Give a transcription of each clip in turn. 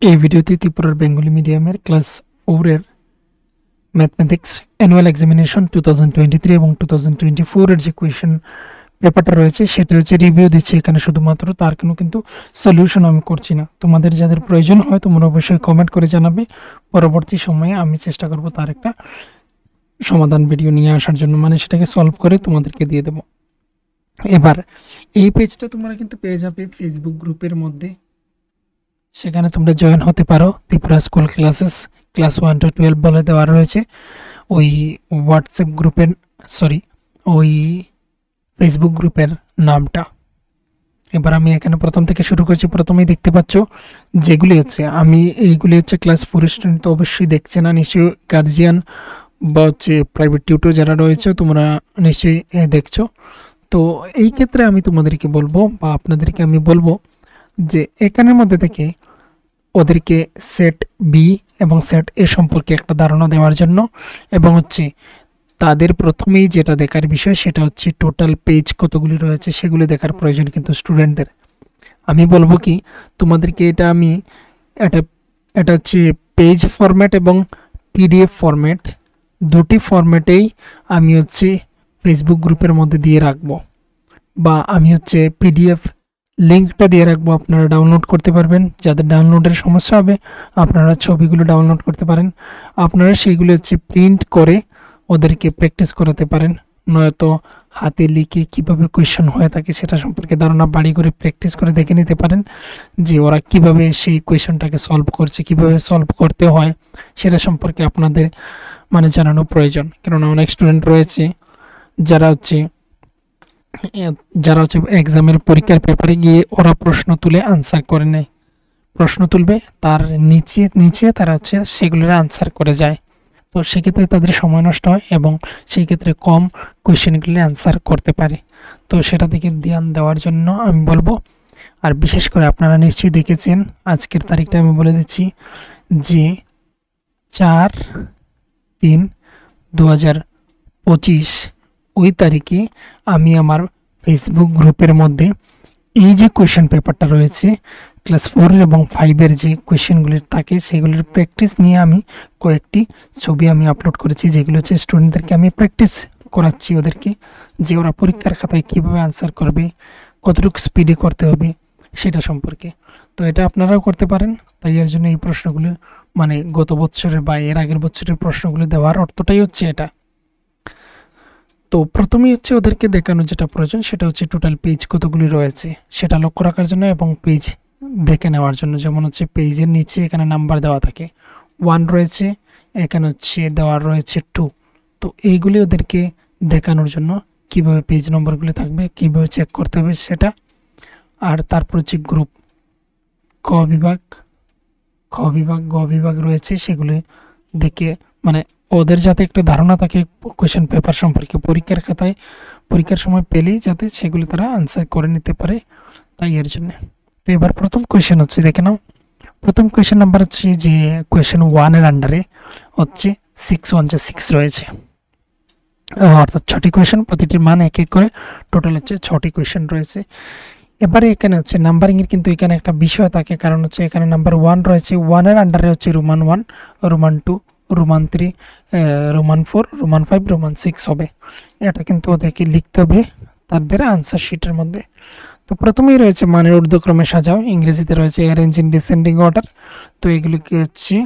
এই ভিডিওতে ত্রিপুরার বেঙ্গলি মিডিয়ামের ক্লাস 4 এর ম্যাথমেটিক্স অ্যানুয়াল এক্সামিনেশন 2023 এবং 2024 এর যে কোয়েশ্চেন পেপারটা রয়েছে সেটা হচ্ছে রিভিউ দিচ্ছি এখানে শুধুমাত্র, তার কিন্তু সলিউশন আমি করছি না। তোমাদের যাদের প্রয়োজন হয় তোমরা অবশ্যই কমেন্ট করে জানাবে, পরবর্তী সময়ে আমি চেষ্টা করব তার একটা সমাধান ভিডিও নিয়ে আসার জন্য, মানে সেটাকে সলভ করে তোমাদেরকে দিয়ে দেব। এবার এই পেজটা তোমরা কিন্তু পেয়ে যাবে ফেসবুক গ্রুপের মধ্যে, সেখানে তোমরা জয়েন হতে পারো। Tripura school classes class 1 to 12 বলে দেওয়া রয়েছে ওই হোয়াটসঅ্যাপ গ্রুপের, ওই ফেসবুক গ্রুপের নামটা। এবার আমি এখানে প্রথম থেকে শুরু করছি। প্রথমেই দেখতে পাচ্ছ যেগুলি হচ্ছে এইগুলি হচ্ছে ক্লাস 4 স্টুডেন্ট, তো অবশ্যই দেখছে না, নিশ্চয়ই গার্জিয়ান বা হচ্ছে প্রাইভেট টিউটর যারা রয়েছে তোমরা নিশ্চয়ই দেখছো। তো এই ক্ষেত্রে আমি তোমাদেরকে বলবো বা আপনাদেরকে আমি বলবো যে এখানের মধ্যে থেকে ওদেরকে সেট বি এবং সেট এ সম্পর্কে একটা ধারণা দেওয়ার জন্য, এবং হচ্ছে তাদের প্রথমেই যেটা দেখার বিষয় সেটা হচ্ছে টোটাল পেজ কতগুলি রয়েছে সেগুলি দেখার প্রয়োজন কিন্তু স্টুডেন্টদের। আমি বলবো কি তোমাদেরকে এটা হচ্ছে পেজ ফরম্যাট এবং পিডিএফ ফরম্যাট, দুটি ফরম্যাটেই আমি হচ্ছে ফেসবুক গ্রুপের মধ্যে দিয়ে রাখবো, বা আমি হচ্ছে পিডিএফ লিঙ্কটা দিয়ে রাখবো, আপনারা ডাউনলোড করতে পারবেন। যাদের ডাউনলোডের সমস্যা হবে আপনারা ছবিগুলো ডাউনলোড করতে পারেন, আপনারা সেইগুলো হচ্ছে প্রিন্ট করে ওদেরকে প্র্যাকটিস করাতে পারেন, নয়তো হাতে লিখে কীভাবে কোয়েশ্চেন হয়ে থাকে সেটা সম্পর্কে ধারণা বাড়ি করে প্র্যাকটিস করে দেখে নিতে পারেন যে ওরা কিভাবে সেই কোয়েশ্চেনটাকে সলভ করছে, কিভাবে সলভ করতে হয় সেটা সম্পর্কে আপনাদের মানে জানানো প্রয়োজন। কেননা অনেক স্টুডেন্ট রয়েছে যারা হচ্ছে এক্সামের পরীক্ষার পেপারে গিয়ে ওরা প্রশ্ন তুলে আনসার করে নেয়, প্রশ্ন তুলবে তার নিচে তারা হচ্ছে সেগুলোর আনসার করে যায়, তো সেক্ষেত্রে তাদের সময় নষ্ট হয় এবং সেই ক্ষেত্রে কম কোয়েশ্চেনগুলি আনসার করতে পারে। তো সেটা দিকে ধ্যান দেওয়ার জন্য আমি বলবো। আর বিশেষ করে আপনারা নিশ্চয়ই দেখেছেন আজকের তারিখটা আমি বলে দিচ্ছি যে 4/3/2025 ওই তারিখে আমি আমার ফেসবুক গ্রুপের মধ্যে এই যে কোয়েশ্চেন পেপারটা রয়েছে ক্লাস 4 এবং 5 যে কোয়েশ্চেনগুলি থাকে সেগুলির প্র্যাকটিস নিয়ে আমি কয়েকটি ছবি আমি আপলোড করেছি, যেগুলো হচ্ছে স্টুডেন্টদেরকে আমি প্র্যাকটিস করাচ্ছি ওদেরকে যে ওরা পরীক্ষার খাতায় কীভাবে আনসার করবে, কতটুকু স্পিডে করতে হবে সেটা সম্পর্কে। তো এটা আপনারাও করতে পারেন। তাই এর জন্য এই প্রশ্নগুলো মানে গত বছরের বা এর আগের বছরের প্রশ্নগুলো দেওয়ার অর্থটাই হচ্ছে এটা। তো প্রথমেই হচ্ছে ওদেরকে দেখানো যেটা প্রয়োজন সেটা হচ্ছে টোটাল পেজ কতগুলি রয়েছে সেটা লক্ষ্য রাখার জন্য এবং পেজ দেখে নেওয়ার জন্য। যেমন হচ্ছে পেজের নিচে এখানে নাম্বার দেওয়া থাকে, 1 রয়েছে, এখানে হচ্ছে দেওয়া রয়েছে 2। তো এইগুলি ওদেরকে দেখানোর জন্য কিভাবে পেজ নম্বরগুলি থাকবে, কিভাবে চেক করতে হবে সেটা। আর তারপর হচ্ছে গ্রুপ ক বিভাগ, খ বিভাগ, গ বিভাগ রয়েছে, সেগুলি দেখে মানে ওদের যাতে একটা ধারণা থাকে কোয়েশ্চেন পেপার সম্পর্কে পরীক্ষার খাতায় পরীক্ষার সময় পেলেই যাতে সেগুলো তারা আনসার করে নিতে পারে, তাই এর জন্য। তো এবার প্রথম কোয়েশ্চেন হচ্ছে দেখে নাও। প্রথম কোয়েশ্চেন নাম্বার হচ্ছে যে কোয়েশ্চেন 1 এর আন্ডারে হচ্ছে 6 রয়েছে, অর্থাৎ 6টি কোয়েশ্চেন, প্রতিটির মান এক এক করে, টোটাল হচ্ছে 6টি কোয়েশ্চেন রয়েছে। এবারে এখানে হচ্ছে নাম্বারিংয়ের কিন্তু এখানে একটা বিষয় থাকে, কারণ হচ্ছে এখানে নাম্বার 1 রয়েছে, 1 এর আন্ডারে হচ্ছে Roman 1, Roman 2, Roman 3, Roman 4, Roman 5, Roman 6 হবে। এটা কিন্তু ওদেরকে লিখতে হবে তাদের আনসার শিটের মধ্যে। তো প্রথমেই রয়েছে মানের ঊর্ধ্বক্রমে সাজাও, ইংরেজিতে রয়েছে অ্যারেঞ্জ ইন ডিসেন্ডিং অর্ডার। তো এগুলিকে হচ্ছে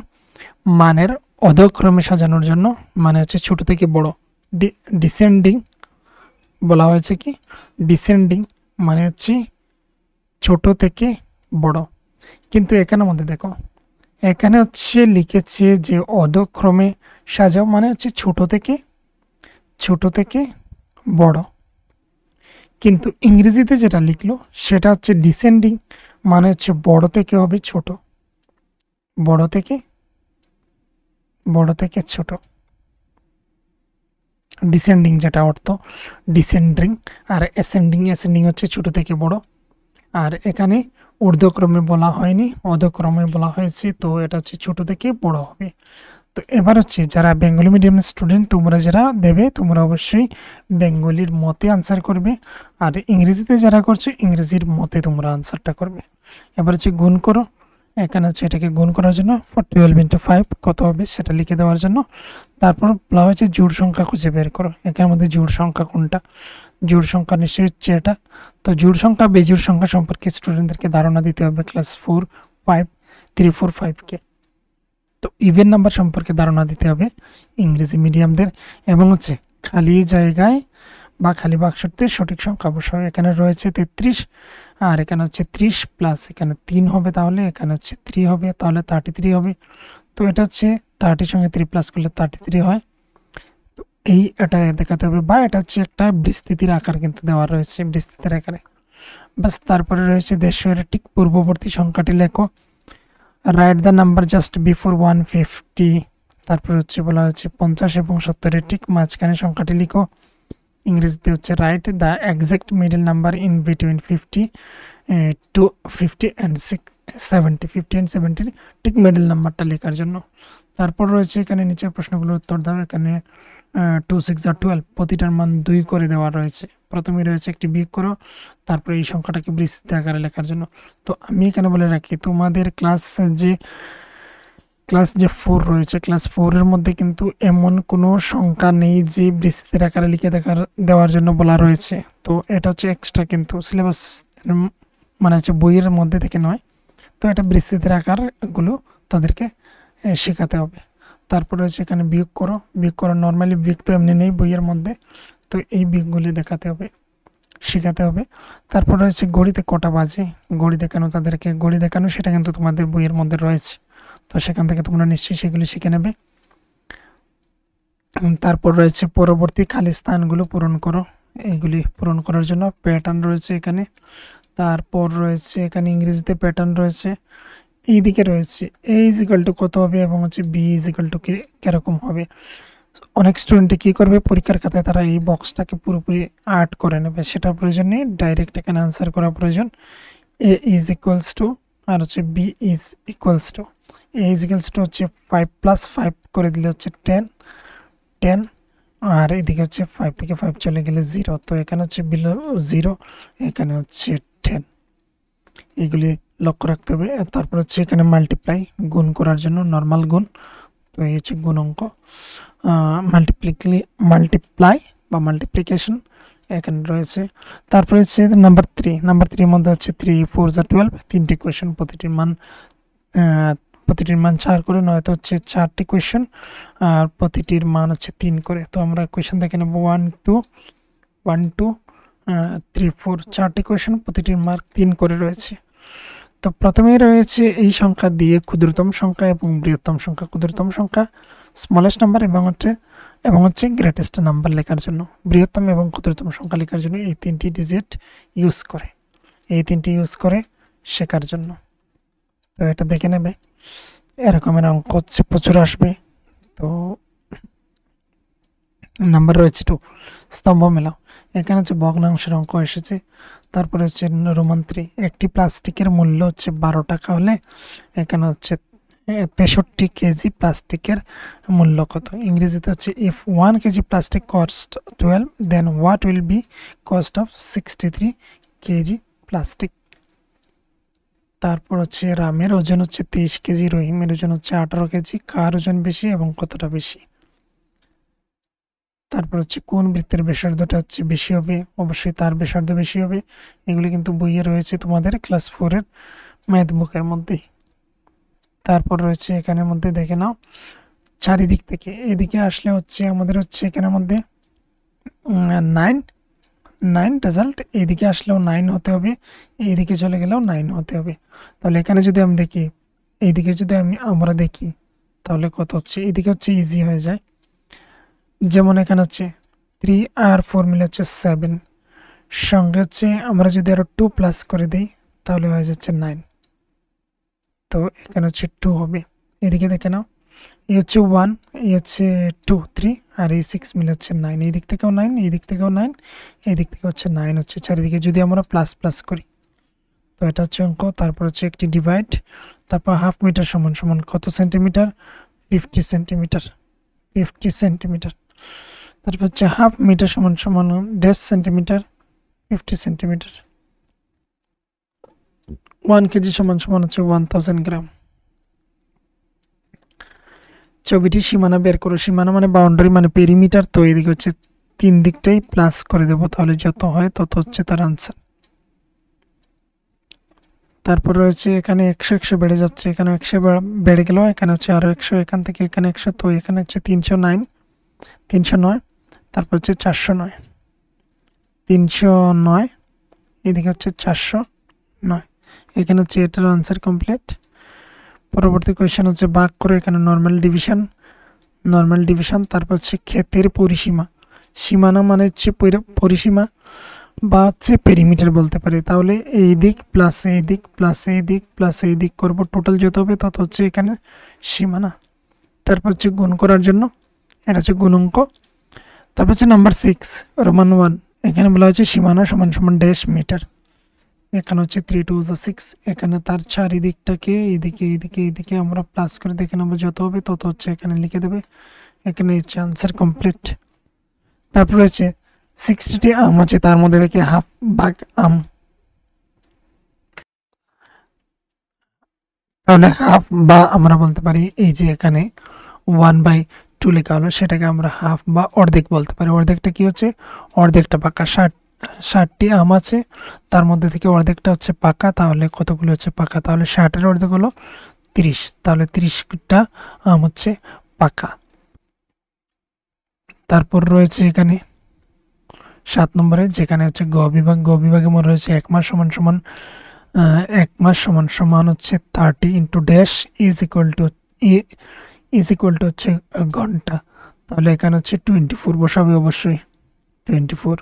মানের অধক্রমে সাজানোর জন্য, মানে হচ্ছে ছোট থেকে বড়, ডিসেন্ডিং বলা হয়েছে কি, ডিসেন্ডিং মানে হচ্ছে ছোট থেকে বড়। কিন্তু এখানের মধ্যে দেখো এখানে হচ্ছে লিখেছে যে অধক্রমে সাজাও, মানে হচ্ছে ছোট থেকে বড়, কিন্তু ইংরেজিতে যেটা লিখলো সেটা হচ্ছে ডিসেন্ডিং, মানে হচ্ছে বড় থেকে হবে ছোট, বড় থেকে ছোট, ডিসেন্ডিং যেটা অর্থ ডিসেন্ডিং, আর অ্যাসেন্ডিং হচ্ছে ছোট থেকে বড়। আর এখানে ঊর্ধ্বক্রমে বলা হয়নি, অধক্রমে বলা হয়েছে, তো এটা হচ্ছে ছোট থেকে বড় হবে। তো এবার হচ্ছে যারা বেঙ্গলি মিডিয়ামের স্টুডেন্ট তোমরা যারা দেবে তোমরা অবশ্যই বেঙ্গলির মতে আনসার করবে, আর ইংরেজিতে যারা করছো ইংরেজির মতে তোমরা আনসারটা করবে। এবার হচ্ছে গুণ করো, এখানে হচ্ছে এটাকে গুণ করার জন্য 12 ইন্টু 5 কত হবে সেটা লিখে দেওয়ার জন্য। তারপর বলা হয়েছে জোড় সংখ্যা খুঁজে বের করো। এখানের মধ্যে জোড় সংখ্যা কোনটা? জোড় সংখ্যা নিশ্চয়ই হচ্ছে এটা। তো জোড় সংখ্যা বেজোড় সংখ্যা সম্পর্কে স্টুডেন্টদেরকে ধারণা দিতে হবে ক্লাস 4, 5, 3, 4, 5কে। তো ইভেন নাম্বার সম্পর্কে ধারণা দিতে হবে ইংরেজি মিডিয়ামদের, এবং হচ্ছে খালি জায়গায় বা খালি বাক্সতে সঠিক সংখ্যা বসাবে। এখানে রয়েছে 33, আর এখানে হচ্ছে 30 প্লাস এখানে 3 হবে, তাহলে এখানে হচ্ছে 3 হবে, তাহলে 33 হবে। তো এটা হচ্ছে 30 সঙ্গে 3 প্লাস করলে 33 হয়। তো এটা দেখাতে হবে, বা এটা হচ্ছে একটা বিস্তৃতির আকার কিন্তু দেওয়া রয়েছে, বিস্তৃতির আকারে। বাস তারপরে রয়েছে 150 ঠিক পূর্ববর্তী সংখ্যাটি লেখো। Write the number just before 150। তারপর হচ্ছে বলা হচ্ছে 50 এবং 70 ঠিক মাঝখানে সংখ্যাটি লিখো। ইংরেজিতে হচ্ছে write the exact middle number in between 50 to 50 and 70, 50 and 70 ঠিক মিডল নাম্বারটা লেখার জন্য। তারপর রয়েছে এখানে নিচে প্রশ্নগুলোর উত্তর দাও। এখানে 2 6 12 প্রতিটার মান 2 করে দেওয়া রয়েছে। প্রথমে রয়েছে একটি বিয়োগ করো, তারপরে এই সংখ্যাটাকে বিস্তৃত আকারে লেখার জন্য। তো আমি এখানে বলে রাখি, তোমাদের ক্লাস যে 4 রয়েছে, ক্লাস 4 এর মধ্যে কিন্তু এমন কোনো সংখ্যা নেই যে বিস্তৃত আকারে লিখে দেওয়ার জন্য বলা রয়েছে। তো এটা হচ্ছে এক্সট্রা, কিন্তু সিলেবাস মানে হচ্ছে বইয়ের মধ্যে থেকে নয়। তো এটা বিস্তৃত আকারগুলো তাদেরকে শেখাতে হবে। তারপর রয়েছে এখানে বিয়োগ করো। বিয়োগ করা নর্মালি বিয়োগ তো এমনি নেই বইয়ের মধ্যে, তো এই বিয়োগগুলি দেখাতে হবে, শেখাতে হবে। তারপর রয়েছে ঘড়িতে কটা বাজে, ঘড়ি দেখানো, তাদেরকে ঘড়ি দেখানো, সেটা কিন্তু তোমাদের বইয়ের মধ্যে রয়েছে। তো সেখান থেকে তোমরা নিশ্চয়ই সেগুলি শিখে নেবে। তারপর রয়েছে পরবর্তী খালি স্থানগুলো পূরণ করো। এইগুলি পূরণ করার জন্য প্যাটার্ন রয়েছে এখানে। তারপর রয়েছে এখানে ইংরেজিতে প্যাটার্ন রয়েছে। এইদিকে রয়েছে এ ইজ ইকুয়াল টু কত হবে, এবং হচ্ছে বি ইজ ইকুয়াল টু কিরকম হবে। অনেক স্টুডেন্টে কী করবে, পরীক্ষার খাতায় তারা এই বক্সটাকে পুরোপুরি আর্ট করে নেবে, সেটা প্রয়োজন নেই, ডাইরেক্ট এখানে আনসার করা প্রয়োজন। এ ইজ ইকুয়ালস টু, আর হচ্ছে B is equals to, A is equals to হচ্ছে 5 প্লাস 5 করে দিলে হচ্ছে 10, আর এদিকে হচ্ছে 5 থেকে 5 চলে গেলে 0। তো এখানে হচ্ছে বিলো 0, এখানে হচ্ছে 10। এগুলি লক্ষ্য রাখতে হবে। তারপর হচ্ছে এখানে মাল্টিপ্লাই, গুণ করার জন্য নর্মাল গুণ। তো এই হচ্ছে গুণ অঙ্ক, মাল্টিপ্লাই বা মাল্টিপ্লিকেশন এখানে রয়েছে। তারপর হচ্ছে নাম্বার 3, নাম্বার 3 এর মধ্যে হচ্ছে 3 4 12, 3টি কোয়েশ্চেন, প্রতিটির মান 4 করে, নয়তো হচ্ছে 4টি কোয়েশ্চেন, আর প্রতিটির মান হচ্ছে 3 করে। তো আমরা কোয়েশ্চেন দেখে নেব 1 2 3 4, 4টি কোয়েশ্চেন, প্রতিটির মার্ক 3 করে রয়েছে। তো প্রথমেই রয়েছে এই সংখ্যা দিয়ে ক্ষুদ্রতম সংখ্যা এবং বৃহত্তম সংখ্যা, ক্ষুদ্রতম সংখ্যা স্মলেস্ট নাম্বার এবং হচ্ছে গ্রেটেস্ট নাম্বার লেখার জন্য, বৃহত্তম এবং ক্ষুদ্রতম সংখ্যা লেখার জন্য এই 3টি ডিজিট ইউজ করে শেখার জন্য। তো এটা দেখে নেবে, এরকমের অঙ্ক হচ্ছে প্রচুর আসবে। তো নাম্বার রয়েছে 2, স্তম্ভ মেলাও। এখানে হচ্ছে ভগ্নাংশের অঙ্ক এসেছে। তারপরে হচ্ছে রোমান 3, একটি প্লাস্টিকের মূল্য হচ্ছে 12 টাকা হলে এখানে হচ্ছে 63 কেজি প্লাস্টিকের মূল্য কত। ইংরেজিতে হচ্ছে if 1 kg plastic cost 12 then what will be cost of 63 kg plastic. তারপর হচ্ছে রামের ওজন হচ্ছে 23 কেজি, রহিমের ওজন হচ্ছে 18 কেজি, কার ওজন বেশি এবং কতটা বেশি। তারপর হচ্ছে কোন বৃত্তের ব্যাসার্ধটা হচ্ছে বেশি হবে, অবশ্যই তার ব্যাসার্ধ বেশি হবে। এগুলি কিন্তু বইয়ে রয়েছে তোমাদের ক্লাস 4 এর ম্যাথ বুকের মধ্যেই। তারপর রয়েছে এখানের মধ্যে দেখে নাও, চারিদিক থেকে এদিকে আসলে হচ্ছে আমাদের হচ্ছে এখানের মধ্যে 9 রেজাল্ট, এদিকে আসলেও 9 হতে হবে, এইদিকে চলে গেলেও 9 হতে হবে। তাহলে এখানে যদি আমি দেখি, এইদিকে যদি আমরা দেখি তাহলে কত হচ্ছে, এদিকে হচ্ছে ইজি হয়ে যায়। যেমন এখানে হচ্ছে 3 আর 4 মিলে হচ্ছে 7, সঙ্গে হচ্ছে আমরা যদি আরো 2 প্লাস করে দিই তাহলে হয়ে যাচ্ছে 9। তো এখানে হচ্ছে 2 হবে। এদিকে দেখে নাও, এই হচ্ছে 1, এই হচ্ছে 2 3, আর এই 6 মিলে হচ্ছে 9, এই দিক থেকেও 9, এই দিক থেকেও 9, এই দিক থেকে হচ্ছে 9 হচ্ছে চারিদিকে যদি আমরা প্লাস প্লাস করি। তো এটা হচ্ছে অঙ্ক। তারপর হচ্ছে একটি ডিভাইড, তারপর হাফ মিটার সমান সমান কত সেন্টিমিটার, 50 সেন্টিমিটার, 50 সেন্টিমিটার। তারপর হচ্ছে হাফ মিটার সমান সমান 1.5 সেন্টিমিটার, 50 সেন্টিমিটার। 1 কেজি সমান সমান হচ্ছে 1000 গ্রাম। ছবিটির সীমানা বের করো। সীমানা মানে বাউন্ডারি মানে পেরিমিটার, তো এদিকে হচ্ছে 3 দিকটাই প্লাস করে দেব, তাহলে যত হয় তত হচ্ছে তার আনসার। তারপর রয়েছে এখানে 100 100 বেড়ে যাচ্ছে, এখানে 100 বেড়ে গেল, এখানে হচ্ছে আরো 100, এখান থেকে এখানে 100, তো এখানে হচ্ছে 309, তারপর হচ্ছে 409, 309, এদিকে হচ্ছে 409, এখানে হচ্ছে এটার আনসার কমপ্লিট। পরবর্তী কোয়েশ্চেন হচ্ছে ভাগ করে, এখানে নর্মাল ডিভিশন, তারপর হচ্ছে ক্ষেতের পরিসীমা। সীমানা মানে হচ্ছে পরিসীমা বা হচ্ছে পেরিমিটার বলতে পারি। তাহলে এই দিক প্লাস এই দিক প্লাস এই দিক প্লাস এই দিক করবো, টোটাল যত হবে তত হচ্ছে এখানে সীমানা। তারপর হচ্ছে গুণ করার জন্য এটা হচ্ছে গুণাঙ্ক। তারপর হচ্ছে নাম্বার 6 রোমান 1, এখানে বলা হচ্ছে সীমানা সমান সমান ড্যাশ মিটার। এখানে হচ্ছে 3 2 6, এখানে তার চারিদিকটাকে এদিকে আমরা প্লাস করে দেখে নেবো, যত হবে তত হচ্ছে এখানে লিখে দেবে। এখানে হচ্ছে আনসার কমপ্লিট। তারপর হচ্ছে 60টি আম আছে, তার মধ্যে থেকে হাফ ভাগ আম, তাহলে হাফ বা আমরা বলতে পারি এই যে এখানে 1/2 লেখা হলো, সেটাকে আমরা হাফ বা অর্ধেক বলতে পারি। অর্ধেকটা কি হচ্ছে, অর্ধেকটা পাকা। 60টি আম আছে, তার মধ্যে থেকে অর্ধেকটা হচ্ছে পাকা, তাহলে কতগুলো হচ্ছে পাকা, তাহলে 60-এর অর্ধেক হলো 30, তাহলে 30টা আম হচ্ছে পাকা। তারপর রয়েছে এখানে 7 নম্বরে, যেখানে হচ্ছে গ বিভাগে মনে রয়েছে 1 মাস সমান সমান 1 মাস হচ্ছে 30 into dash is equal to হচ্ছে ঘন্টা, তাহলে এখানে হচ্ছে 24 বসাবে অবশ্যই 24।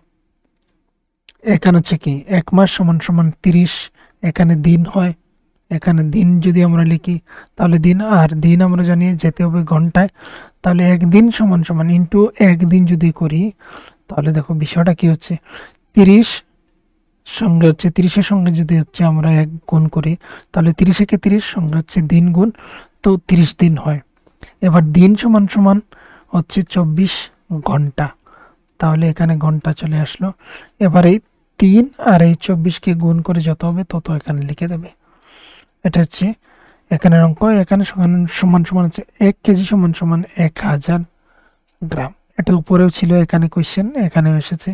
এখানে হচ্ছে কি 1 মাস সমান সমান 30, এখানে দিন হয়, এখানে দিন যদি আমরা লিখি তাহলে দিন, আর দিন আমরা জানি যেতে হবে ঘন্টায়, তাহলে একদিন সমান সমান ইন্টু একদিন যদি করি, তাহলে দেখো বিষয়টা কি হচ্ছে, 30 সঙ্গে হচ্ছে 30-এর সঙ্গে যদি হচ্ছে আমরা 1 গুণ করি, তাহলে 30-একে 30 সঙ্গে হচ্ছে দিন গুণ, তো 30 দিন হয়। এবার দিন সমান সমান হচ্ছে 24 ঘন্টা, তাহলে এখানে ঘন্টা চলে আসলো। এবার এই 3 আর এই 24কে গুণ করে যত হবে তত এখানে লিখে দেবে। এটা হচ্ছে এখানের অঙ্ক। এখানে সমান সমান হচ্ছে 1 কেজি সমান সমান 1000 গ্রাম। এটা উপরেও ছিল, এখানে কোয়েশ্চেন এখানেও এসেছে।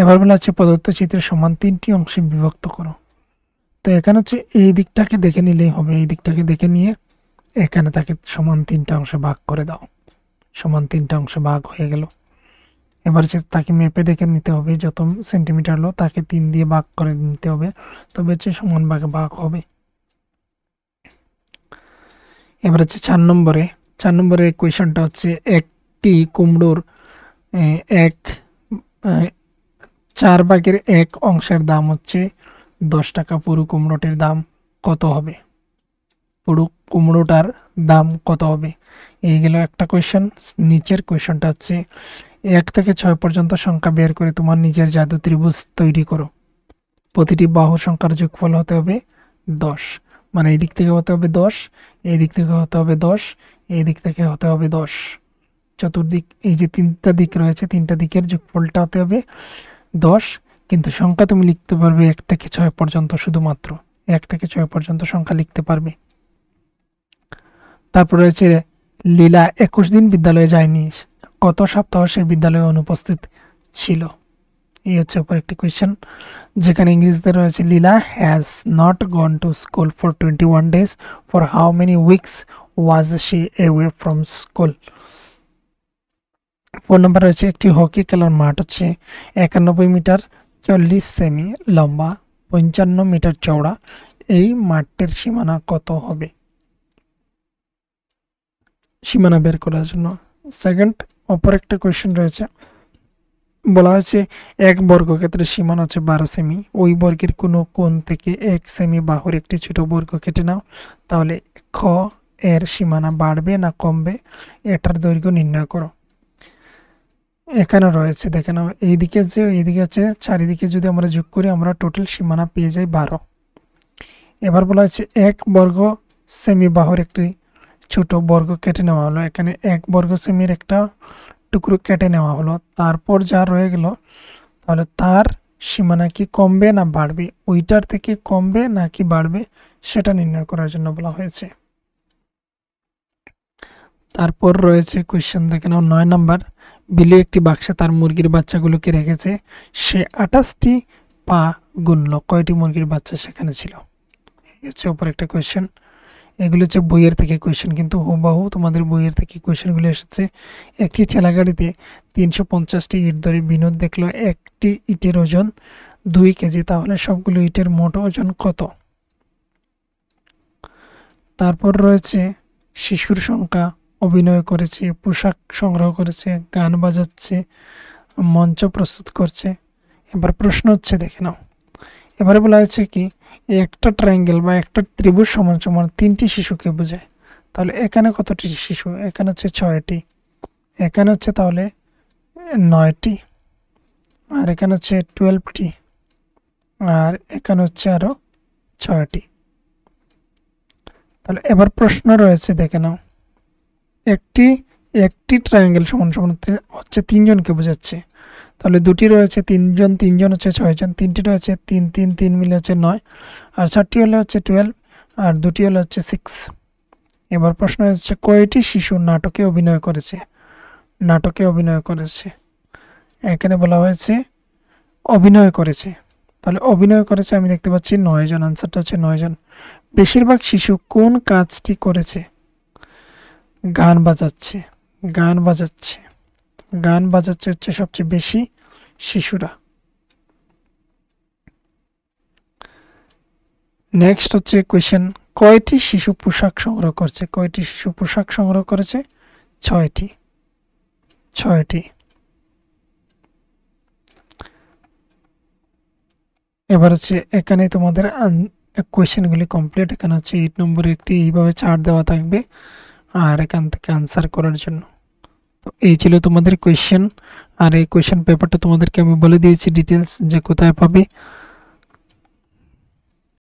এবার বলা হচ্ছে প্রদত্ত চিত্রের সমান 3টি অংশে বিভক্ত করো। তো এখানে হচ্ছে এই দিকটাকে দেখে নিলেই হবে, এই দিকটাকে দেখে নিয়ে এখানে তাকে সমান 3টা অংশে ভাগ করে দাও, সমান 3টা অংশে ভাগ হয়ে গেল। এবার হচ্ছে তাকে মেপে দেখে নিতে হবে, যত সেন্টিমিটার হলো তাকে 3 দিয়ে ভাগ করে নিতে হবে, তবে হচ্ছে সমান ভাগে ভাগ হবে। এবার হচ্ছে 4 নম্বরে কোয়েশ্চনটা হচ্ছে একটি কুমড়োর 4/1 অংশের দাম হচ্ছে 10 টাকা, পুরো কুমড়োটির দাম কত হবে, পুরো কুমড়োটার দাম কত হবে। এই গেল একটা কোয়েশ্চেন। নিচের কোয়েশ্চনটা হচ্ছে 1 থেকে 6 পর্যন্ত সংখ্যা বের করে তোমার নিজের জাদু ত্রিভুজ তৈরি করো। প্রতিটি বাহু সংখ্যার যোগফল হতে হবে 10, মানে এই দিক থেকে হতে হবে 10, এই দিক থেকে হতে হবে 10, এই দিক থেকে হতে হবে 10, চতুর্দিক এই যে 3টা দিক রয়েছে, 3টা দিকের যোগফলটা হতে হবে 10। কিন্তু সংখ্যা তুমি লিখতে পারবে 1 থেকে 6 পর্যন্ত, শুধুমাত্র 1 থেকে 6 পর্যন্ত সংখ্যা লিখতে পারবে। তারপর রয়েছে লীলা 21 দিন বিদ্যালয়ে যায়নি, কত সপ্তাহ সে বিদ্যালয়ে অনুপস্থিত ছিল। এই হচ্ছে উপর একটি কোয়েশ্চেন, যেখানে ইংরেজিতে রয়েছে Leela has not gone to school for 21 days, for how many weeks was she away from school. 4 number রয়েছে একটি হকি খেলার মাঠ হচ্ছে 91 মিটার 40 সেমি লম্বা, 55 মিটার চওড়া, এই মাঠটির সীমানা কত হবে। সীমানা বের করার জন্য সেকেন্ড অপর একটা কোয়েশ্চেন রয়েছে, বলা হয়েছে 1 বর্গক্ষেত্রের সীমানা হচ্ছে 12 সেমি, ওই বর্গের কোনো কোণ থেকে 1 সেমি বাহুর একটি ছোট বর্গ কেটে নাও, তাহলে খ এর সীমানা বাড়বে না কমবে, এটার দৈর্ঘ্য নির্ণয় করো। এখানে রয়েছে দেখে নাও, এইদিকে হচ্ছে চারিদিকে যদি আমরা যোগ করি আমরা টোটাল সীমানা পেয়ে যাই 12। এবার বলা হচ্ছে 1 বর্গ সেমি বাহুর একটি ছোট বর্গ কেটে নেওয়া হলো, এখানে 1 বর্গ সেমির একটা টুকরো কেটে নেওয়া হলো, তারপর যা রয়ে গেল তাহলে তার সীমানা কি কমবে না বাড়বে, ওইটার থেকে কমবে নাকি বাড়বে সেটা নির্ণয় করার জন্য বলা হয়েছে। তারপর রয়েছে কোয়েশ্চেন দেখে নাও 9 নাম্বার। বিলু একটি বাক্সে তার মুরগির বাচ্চাগুলোকে রেখেছে, সে 28টি পা গুনল, কয়টি মুরগির বাচ্চা সেখানে ছিল? এই হচ্ছে উপর একটা কোয়েশ্চেন। এগুলো হচ্ছে বইয়ের থেকে কোয়েশ্চেন, কিন্তু হুবহু তোমাদের বইয়ের থেকে কোয়েশ্চেনগুলো এসেছে। একটি ঠেলাগাড়িতে 350টি ইট ধরে বিনোদ দেখলো একটি ইটের ওজন 2 কেজি, তাহলে সবগুলো ইটের মোট ওজন কত? তারপর রয়েছে শিশুর সংখ্যা, অভিনয় করেছে, পোশাক সংগ্রহ করেছে, গান বাজাচ্ছে, মঞ্চ প্রস্তুত করছে। এবার প্রশ্ন হচ্ছে দেখে নাও, এবারে বলা হয়েছে কি একটা ট্রায়াঙ্গেল বা একটা ত্রিভুজ সমান সমান 3টি শিশুকে বোঝায়, তাহলে এখানে কতটি শিশু? এখানে হচ্ছে 6টি, এখানে হচ্ছে তাহলে 9টি, আর এখানে হচ্ছে 12টি, আর এখানে হচ্ছে আরো 6টি। তাহলে এবার প্রশ্ন রয়েছে দেখে নাও, একটি একটি ট্রায়াঙ্গেল সমান সমান হচ্ছে 3 জনকে বোঝাচ্ছে, তাহলে দুটি রয়েছে 3 জন, 3 জন হচ্ছে 6 জন, 3টি রয়েছে 3 3 3 মিলে হচ্ছে 9, আর 4টি হলে হচ্ছে 12, আর দুটি হলে হচ্ছে 6। এবার প্রশ্ন হচ্ছে কয়টি শিশু নাটকে অভিনয় করেছে? নাটকে অভিনয় করেছে, এখানে বলা হয়েছে অভিনয় করেছে, তাহলে অভিনয় করেছে আমি দেখতে পাচ্ছি 9 জন, আনসারটা হচ্ছে 9 জন। বেশিরভাগ শিশু কোন কাজটি করেছে? গান বাজাচ্ছে, গান বাজাচ্ছে, গান বাজাচ্ছে হচ্ছে সবচেয়ে বেশি শিশুরা। নেক্সট হচ্ছে কোয়েশ্চেন, কয়টি শিশু পোশাক সংগ্রহ করছে? কয়টি শিশু পোশাক সংগ্রহ করেছে? 6টি, 6টি। এবার হচ্ছে এখানে তোমাদের কোয়েশ্চেনগুলি কমপ্লিট। এখানে হচ্ছে 8 নম্বরে একটি এইভাবে চার্ট দেওয়া থাকবে, আর এখান থেকে আনসার করার জন্য। তো এই ছিল তোমাদের কোয়েশ্চেন, আর এই কোয়েশ্চেন পেপারটা তোমাদেরকে আমি বলে দিয়েছি ডিটেলস যে কোথায় পাবে।